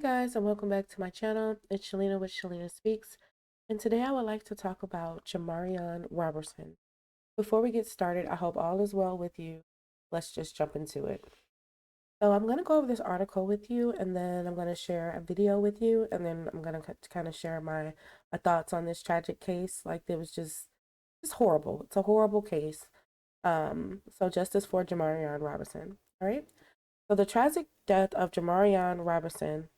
guys, and welcome back to my channel. It's Shalina with Shalina Speaks, and today I would like to talk about Jamarion Robinson. Before we get started, I hope all is well with you. Let's just jump into it. So I'm going to go over this article with you, and then I'm going to share a video with you, and then I'm going to kind of share my thoughts on this tragic case. Like, it was just horrible. It's a horrible case. So justice for Jamarion Robinson. All right. So the tragic death of Jamarion Robinson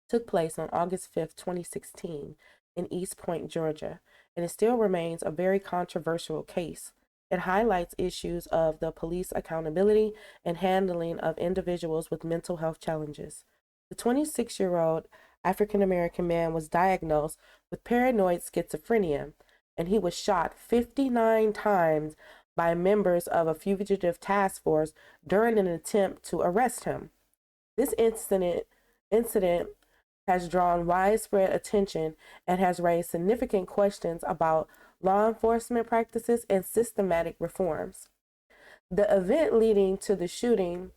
took place on August 5th, 2016, in East Point, Georgia, and it still remains a very controversial case. It highlights issues of the police accountability and handling of individuals with mental health challenges. The 26-year-old African American man was diagnosed with paranoid schizophrenia, and he was shot 59 times by members of a fugitive task force during an attempt to arrest him. This incident has drawn widespread attention and has raised significant questions about law enforcement practices and systematic reforms. The event leading to the shooting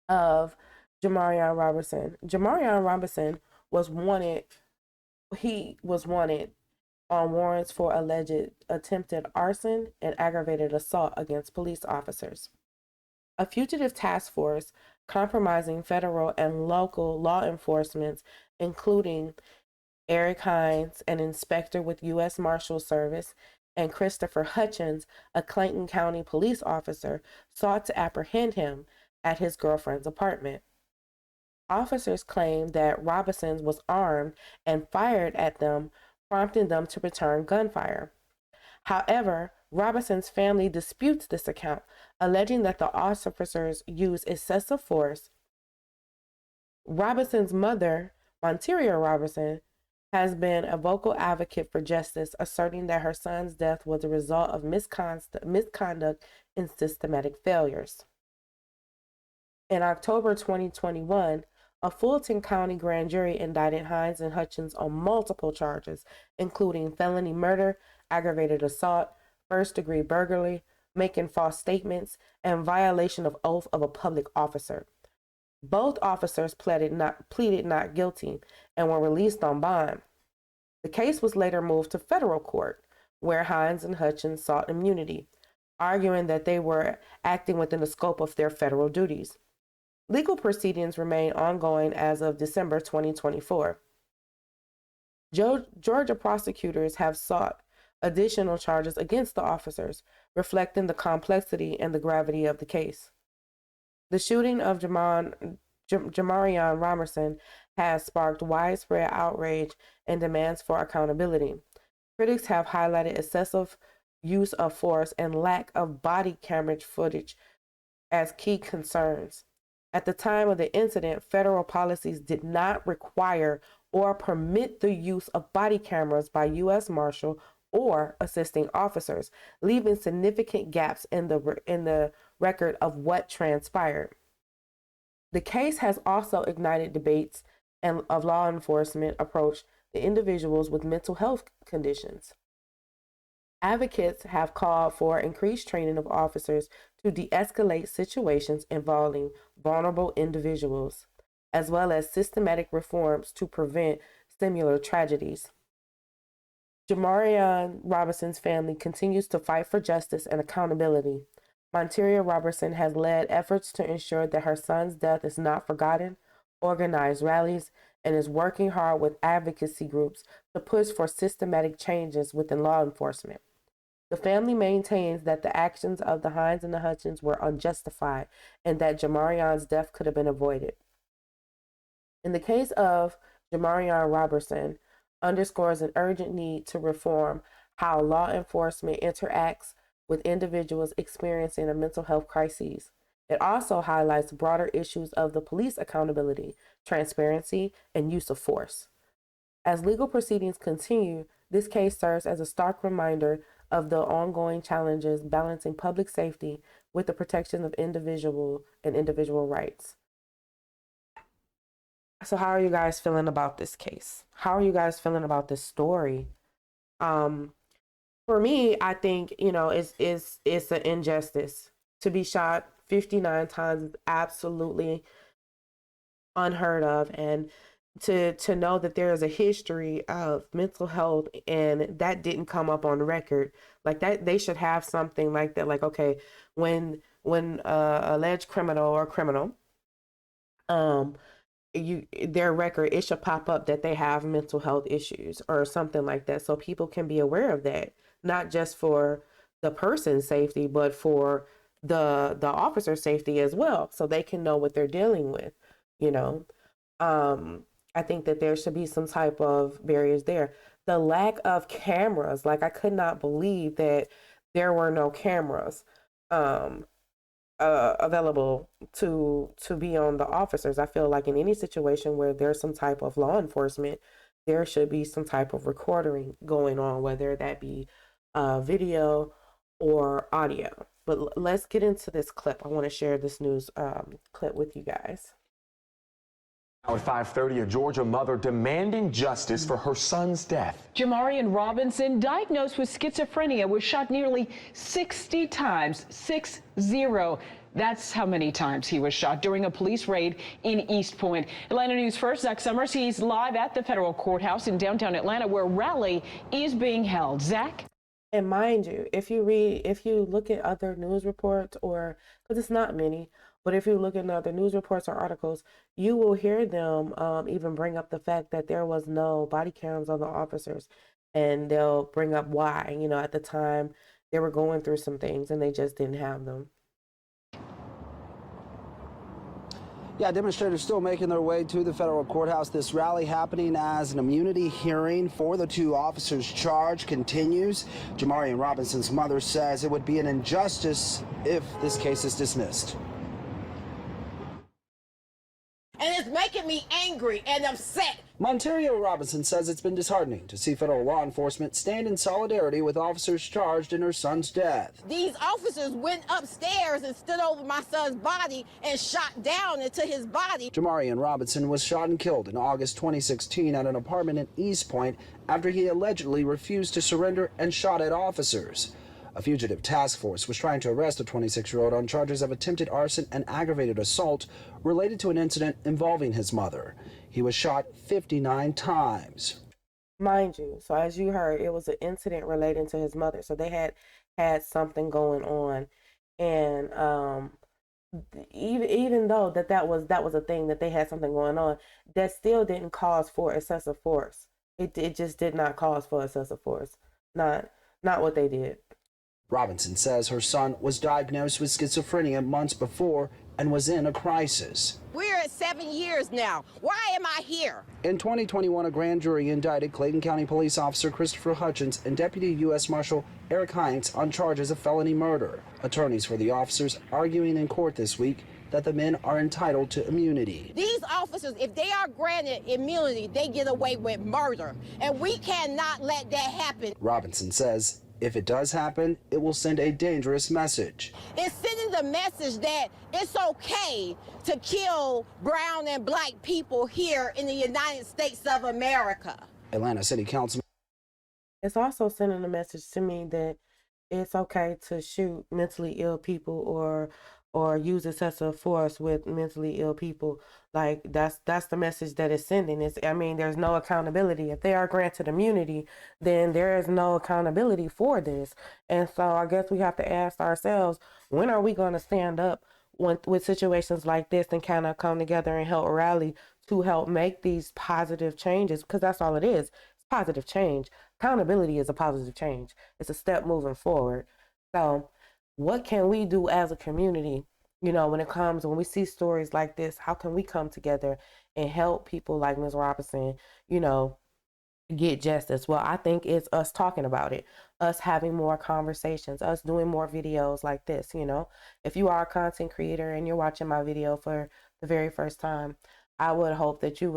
of Jamarion Robinson. Jamarion Robinson was wanted. He was wanted on warrants for alleged attempted arson and aggravated assault against police officers. A fugitive task force compromising federal and local law enforcement, including Eric Hines, an inspector with U.S. Marshal Service, and Christopher Hutchins, a Clayton County police officer, sought to apprehend him at his girlfriend's apartment. Officers claimed that Robinson was armed and fired at them, prompting them to return gunfire. However, Robinson's family disputes this account, alleging that the officers used excessive force. Robinson's mother, Monteria Robinson, has been a vocal advocate for justice, asserting that her son's death was a result of misconduct and systematic failures. In October 2021, a Fulton County grand jury indicted Hines and Hutchins on multiple charges, including felony murder, aggravated assault, first-degree burglary, making false statements, and violation of oath of a public officer. Both officers pleaded not guilty and were released on bond. The case was later moved to federal court, where Hines and Hutchins sought immunity, arguing that they were acting within the scope of their federal duties. Legal proceedings remain ongoing as of December 2024. Georgia prosecutors have sought additional charges against the officers, reflecting the complexity and the gravity of the case. The shooting of Jamarion Robinson has sparked widespread outrage and demands for accountability. Critics have highlighted excessive use of force and lack of body camera footage as key concerns. At the time of the incident, federal policies did not require or permit the use of body cameras by U.S. Marshal or assisting officers, leaving significant gaps in the record of what transpired. The case has also ignited debates of law enforcement approach to individuals with mental health conditions. Advocates have called for increased training of officers to de-escalate situations involving vulnerable individuals, as well as systematic reforms to prevent similar tragedies. Jamarion Robinson's family continues to fight for justice and accountability. Monteria Robinson has led efforts to ensure that her son's death is not forgotten, organized rallies, and is working hard with advocacy groups to push for systematic changes within law enforcement. The family maintains that the actions of the Hines and the Hutchins were unjustified and that Jamarion's death could have been avoided. In the case of Jamarion Robinson, underscores an urgent need to reform how law enforcement interacts with individuals experiencing a mental health crisis. It also highlights broader issues of the police accountability, transparency, and use of force. As legal proceedings continue, this case serves as a stark reminder of the ongoing challenges balancing public safety with the protection of individual rights. So how are you guys feeling about this case? How are you guys feeling about this story? For me, I think, it's an injustice. To be shot 59 times is absolutely unheard of. And to know that there is a history of mental health and that didn't come up on record, like that, they should have something like that. Like, okay, when alleged criminal or criminal, um their record, it should pop up that they have mental health issues or something like that, so people can be aware of that, not just for the person's safety, but for the officer's safety as well, so they can know what they're dealing with, you know. I think that there should be some type of barriers there. The lack of cameras, like I could not believe that there were no cameras um available to be on the officers. I feel like in any situation where there's some type of law enforcement, there should be some type of recording going on, whether that be video or audio. But let's get into this clip. I want to share this news clip with you guys. Now at 5:30, a Georgia mother demanding justice for her son's death. Jamarion Robinson, diagnosed with schizophrenia, was shot nearly 60 times, 60. That's how many times he was shot during a police raid in East Point. Atlanta News First, Zach Summers. He's live at the federal courthouse in downtown Atlanta, where a rally is being held. Zach? And mind you, if you look at other news reports, or because it's not many, but if you look at other news reports or articles, you will hear them even bring up the fact that there was no body cams on the officers, and they'll bring up why. You know, at the time they were going through some things and they just didn't have them. Yeah, demonstrators still making their way to the federal courthouse. This rally happening as an immunity hearing for the two officers charged continues. Jamarion Robinson's mother says it would be an injustice if this case is dismissed. And it's making me angry and upset. Monterio Robinson says it's been disheartening to see federal law enforcement stand in solidarity with officers charged in her son's death. These officers went upstairs and stood over my son's body and shot down into his body. Jamarion Robinson was shot and killed in August 2016 at an apartment in East Point after he allegedly refused to surrender and shot at officers. A fugitive task force was trying to arrest a 26-year-old on charges of attempted arson and aggravated assault related to an incident involving his mother. He was shot 59 times. Mind you, so as you heard, it was an incident relating to his mother. So they had something going on, and even though that was a thing, that they had something going on, that still didn't cause for excessive force. It just did not cause for excessive force. Not what they did. Robinson says her son was diagnosed with schizophrenia months before and was in a crisis. We're at 7 years now. Why am I here? In 2021, a grand jury indicted Clayton County Police Officer Christopher Hutchins and Deputy U.S. Marshal Eric Hines on charges of felony murder. Attorneys for the officers arguing in court this week that the men are entitled to immunity. These officers, if they are granted immunity, they get away with murder. And we cannot let that happen. Robinson says if it does happen, it will send a dangerous message. It's sending the message that it's okay to kill brown and black people here in the United States of America. Atlanta City Councilman. It's also sending a message to me that it's okay to shoot mentally ill people or use excessive force with mentally ill people. Like that's the message that it's sending. There's no accountability. If they are granted immunity, then there is no accountability for this. And so I guess we have to ask ourselves, when are we going to stand up with situations like this and kind of come together and help rally to help make these positive changes? Because that's all it is. It's positive change. Accountability is a positive change. It's a step moving forward. So what can we do as a community, when we see stories like this? How can we come together and help people like Ms. Robinson, get justice? Well, I think it's us talking about it, us having more conversations, us doing more videos like this. If you are a content creator and you're watching my video for the very first time, I would hope that you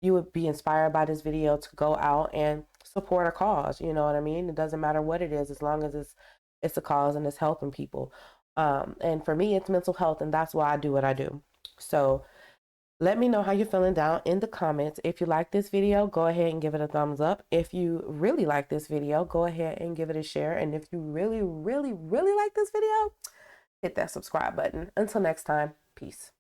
would be inspired by this video to go out and support a cause. You know what I mean? It doesn't matter what it is, as long as it's a cause and it's helping people. And for me, it's mental health, and that's why I do what I do. So let me know how you're feeling down in the comments. If you like this video, go ahead and give it a thumbs up. If you really like this video, go ahead and give it a share. And if you really, really, really like this video, hit that subscribe button. Until next time, peace.